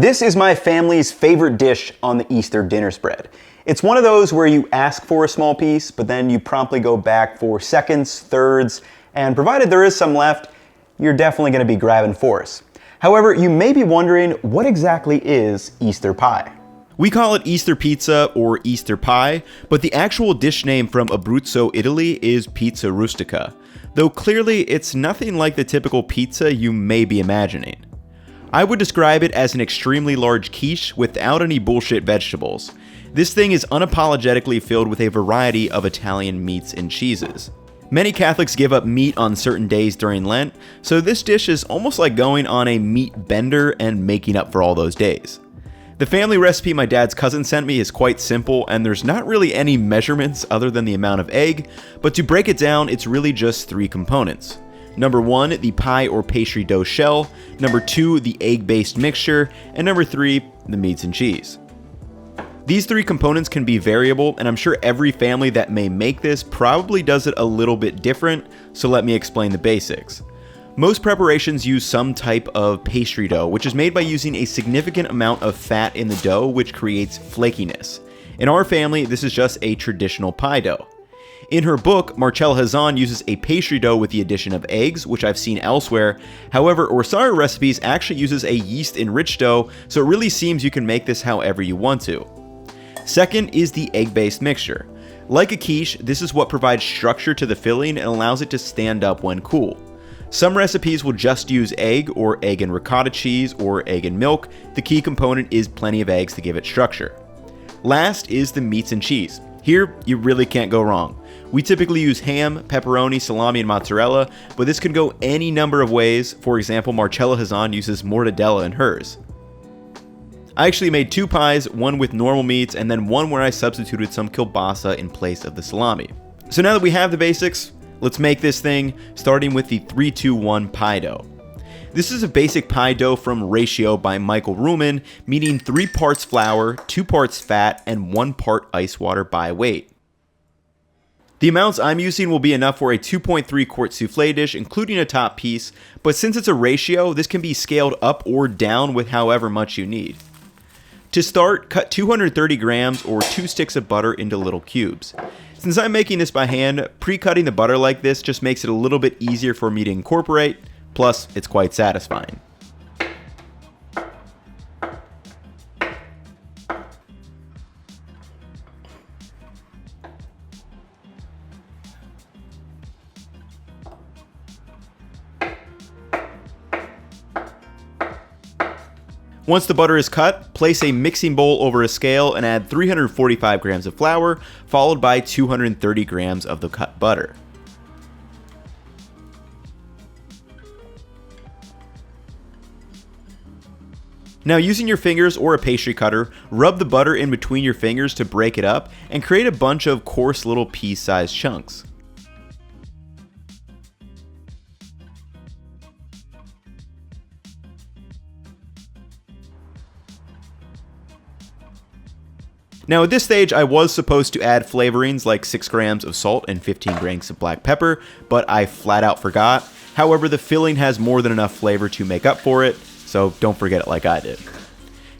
This is my family's favorite dish on the Easter dinner spread. It's one of those where you ask for a small piece, but then you promptly go back for seconds, thirds, and provided there is some left, you're definitely going to be grabbing fourths. However, you may be wondering, what exactly is Easter pie? We call it Easter pizza or Easter pie, but the actual dish name from Abruzzo, Italy is pizza rustica, though clearly it's nothing like the typical pizza you may be imagining. I would describe it as an extremely large quiche without any bullshit vegetables. This thing is unapologetically filled with a variety of Italian meats and cheeses. Many Catholics give up meat on certain days during Lent, so this dish is almost like going on a meat bender and making up for all those days. The family recipe my dad's cousin sent me is quite simple, and there's not really any measurements other than the amount of egg, but to break it down, it's really just 3 components. Number 1, the pie or pastry dough shell. Number 2, the egg-based mixture. And number 3, the meats and cheese. These 3 components can be variable, and I'm sure every family that may make this probably does it a little bit different, so let me explain the basics. Most preparations use some type of pastry dough, which is made by using a significant amount of fat in the dough, which creates flakiness. In our family, this is just a traditional pie dough. In her book, Marcella Hazan uses a pastry dough with the addition of eggs, which I've seen elsewhere. However, Orsara Recipes actually uses a yeast-enriched dough, so it really seems you can make this however you want to. Second is the egg-based mixture. Like a quiche, this is what provides structure to the filling and allows it to stand up when cool. Some recipes will just use egg or egg and ricotta cheese or egg and milk. The key component is plenty of eggs to give it structure. Last is the meats and cheese. Here, you really can't go wrong. We typically use ham, pepperoni, salami, and mozzarella, but this can go any number of ways. For example, Marcella Hazan uses mortadella in hers. I actually made 2 pies, one with normal meats, and then one where I substituted some kielbasa in place of the salami. So now that we have the basics, let's make this thing, starting with the 3-2-1 pie dough. This is a basic pie dough from Ratio by Michael Ruhlman, meaning 3 parts flour, 2 parts fat, and 1 part ice water by weight. The amounts I'm using will be enough for a 2.3 quart souffle dish, including a top piece, but since it's a ratio, this can be scaled up or down with however much you need. To start, cut 230 grams or 2 sticks of butter into little cubes. Since I'm making this by hand, pre-cutting the butter like this just makes it a little bit easier for me to incorporate, plus it's quite satisfying. Once the butter is cut, place a mixing bowl over a scale and add 345 grams of flour, followed by 230 grams of the cut butter. Now, using your fingers or a pastry cutter, rub the butter in between your fingers to break it up and create a bunch of coarse little pea-sized chunks. Now at this stage, I was supposed to add flavorings like 6 grams of salt and 15 grams of black pepper, but I flat out forgot. However, the filling has more than enough flavor to make up for it, so don't forget it like I did.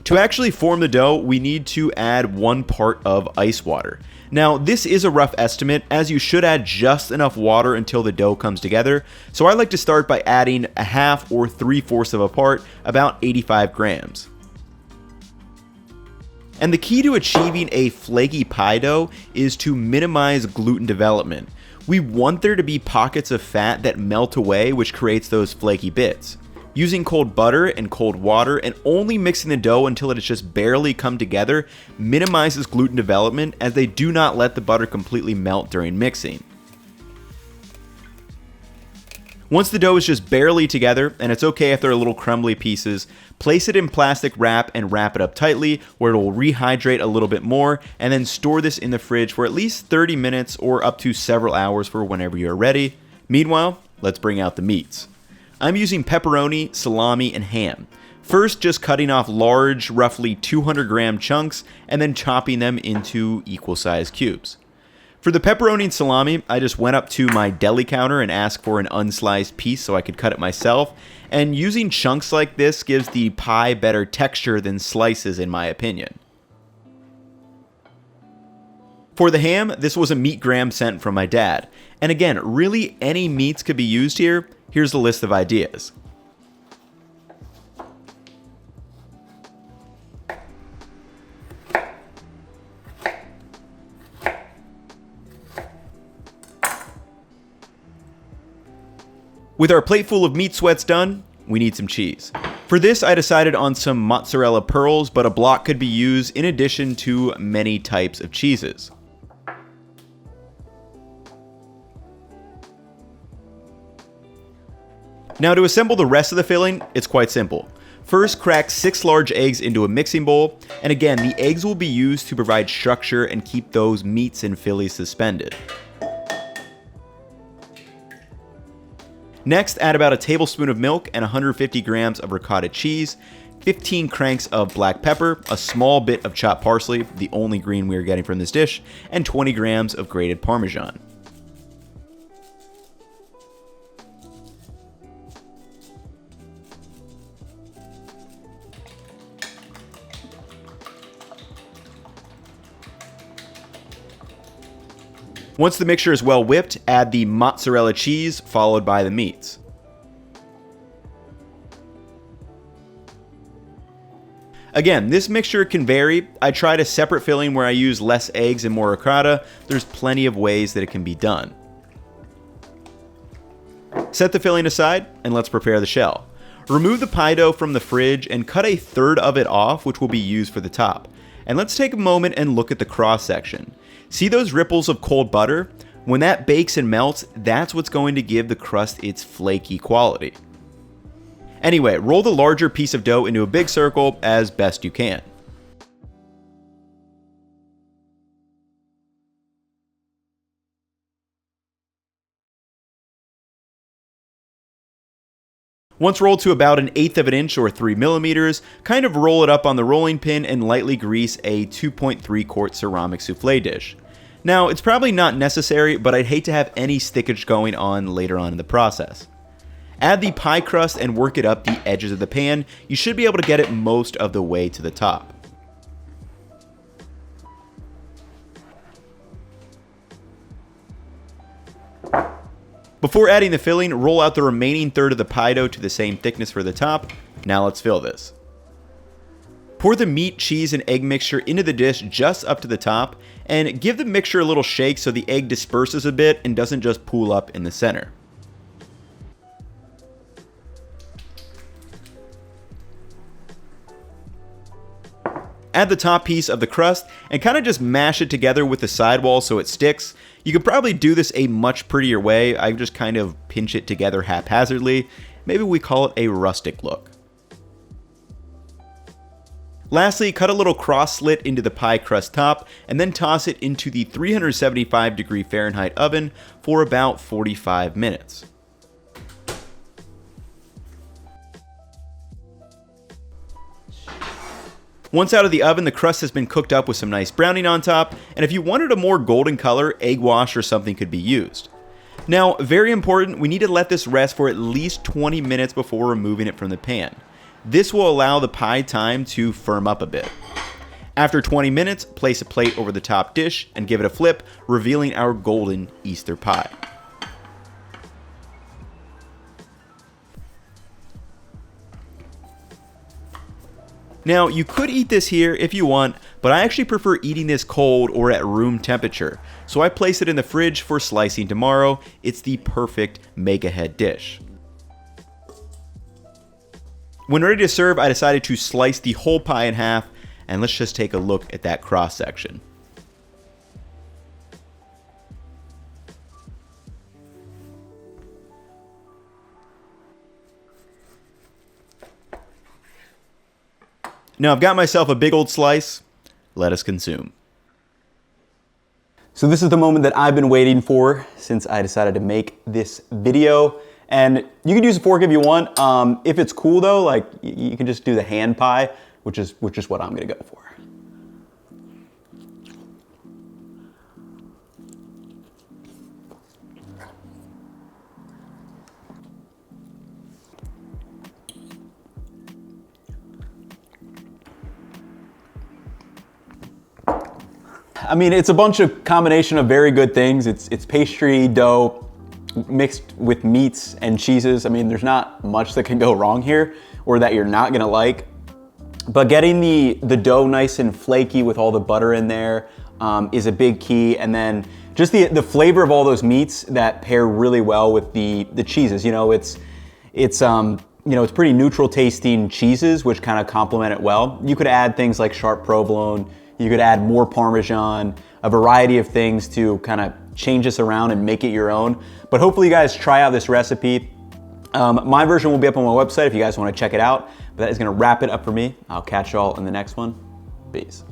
To actually form the dough, we need to add 1 part of ice water. Now, this is a rough estimate, as you should add just enough water until the dough comes together, so I like to start by adding a half or 3/4 of a part, about 85 grams. And the key to achieving a flaky pie dough is to minimize gluten development. We want there to be pockets of fat that melt away, which creates those flaky bits. Using cold butter and cold water and only mixing the dough until it has just barely come together minimizes gluten development, as they do not let the butter completely melt during mixing. Once the dough is just barely together, and it's okay if there are little crumbly pieces, place it in plastic wrap and wrap it up tightly where it will rehydrate a little bit more, and then store this in the fridge for at least 30 minutes or up to several hours for whenever you're ready. Meanwhile, let's bring out the meats. I'm using pepperoni, salami, and ham. First, just cutting off large, roughly 200 gram chunks, and then chopping them into equal sized cubes. For For the pepperoni and salami, I just went up to my deli counter and asked for an unsliced piece so I could cut it myself. And using chunks like this gives the pie better texture than slices in my opinion. For the ham, this was a meat gram sent from my dad. And again, really any meats could be used here. Here's the list of ideas. With our plate full of meat sweats done, we need some cheese. For this, I decided on some mozzarella pearls, but a block could be used in addition to many types of cheeses. Now to assemble the rest of the filling, it's quite simple. First, crack 6 large eggs into a mixing bowl, and again, the eggs will be used to provide structure and keep those meats and fillies suspended. Next, add about a tablespoon of milk and 150 grams of ricotta cheese, 15 cranks of black pepper, a small bit of chopped parsley, the only green we are getting from this dish, and 20 grams of grated Parmesan. Once the mixture is well whipped, add the mozzarella cheese followed by the meats. Again, this mixture can vary. I tried a separate filling where I use less eggs and more ricotta. There's plenty of ways that it can be done. Set the filling aside and let's prepare the shell. Remove the pie dough from the fridge and cut a third of it off, which will be used for the top. And let's take a moment and look at the cross section. See those ripples of cold butter? When that bakes and melts, that's what's going to give the crust its flaky quality. Anyway, roll the larger piece of dough into a big circle as best you can. Once rolled to about 1/8 of an inch or 3 millimeters, kind of roll it up on the rolling pin and lightly grease a 2.3 quart ceramic souffle dish. Now, it's probably not necessary, but I'd hate to have any stickage going on later on in the process. Add the pie crust and work it up the edges of the pan. You should be able to get it most of the way to the top. Before adding the filling, roll out the remaining third of the pie dough to the same thickness for the top. Now let's fill this. Pour the meat, cheese, and egg mixture into the dish just up to the top, and give the mixture a little shake so the egg disperses a bit and doesn't just pool up in the center. Add the top piece of the crust and kind of just mash it together with the sidewall so it sticks. You could probably do this a much prettier way. I just kind of pinch it together haphazardly. Maybe we call it a rustic look. Lastly, cut a little cross slit into the pie crust top and then toss it into the 375° Fahrenheit oven for about 45 minutes. Once out of the oven, the crust has been cooked up with some nice browning on top, and if you wanted a more golden color, egg wash or something could be used. Now, very important, we need to let this rest for at least 20 minutes before removing it from the pan. This will allow the pie time to firm up a bit. After 20 minutes, place a plate over the top dish and give it a flip, revealing our golden Easter pie. Now, you could eat this here if you want, but I actually prefer eating this cold or at room temperature, so I place it in the fridge for slicing tomorrow. It's the perfect make-ahead dish. When ready to serve, I decided to slice the whole pie in half, and let's just take a look at that cross section. Now I've got myself a big old slice. Let us consume. So this is the moment that I've been waiting for since I decided to make this video. And you can use a fork if you want. If it's cool though, like you can just do the hand pie, which is what I'm gonna go for. I mean, it's a bunch of combination of very good things. It's pastry dough mixed with meats and cheeses. I mean, there's not much that can go wrong here or that you're not gonna like. But getting the dough nice and flaky with all the butter in there is a big key. And then just the flavor of all those meats that pair really well with the cheeses. You know, it's pretty neutral tasting cheeses, which kind of complement it well. You could add things like sharp provolone, you could add more Parmesan, a variety of things to kind of change this around and make it your own. But hopefully you guys try out this recipe. My version will be up on my website if you guys want to check it out. But that is gonna wrap it up for me. I'll catch y'all in the next one. Peace.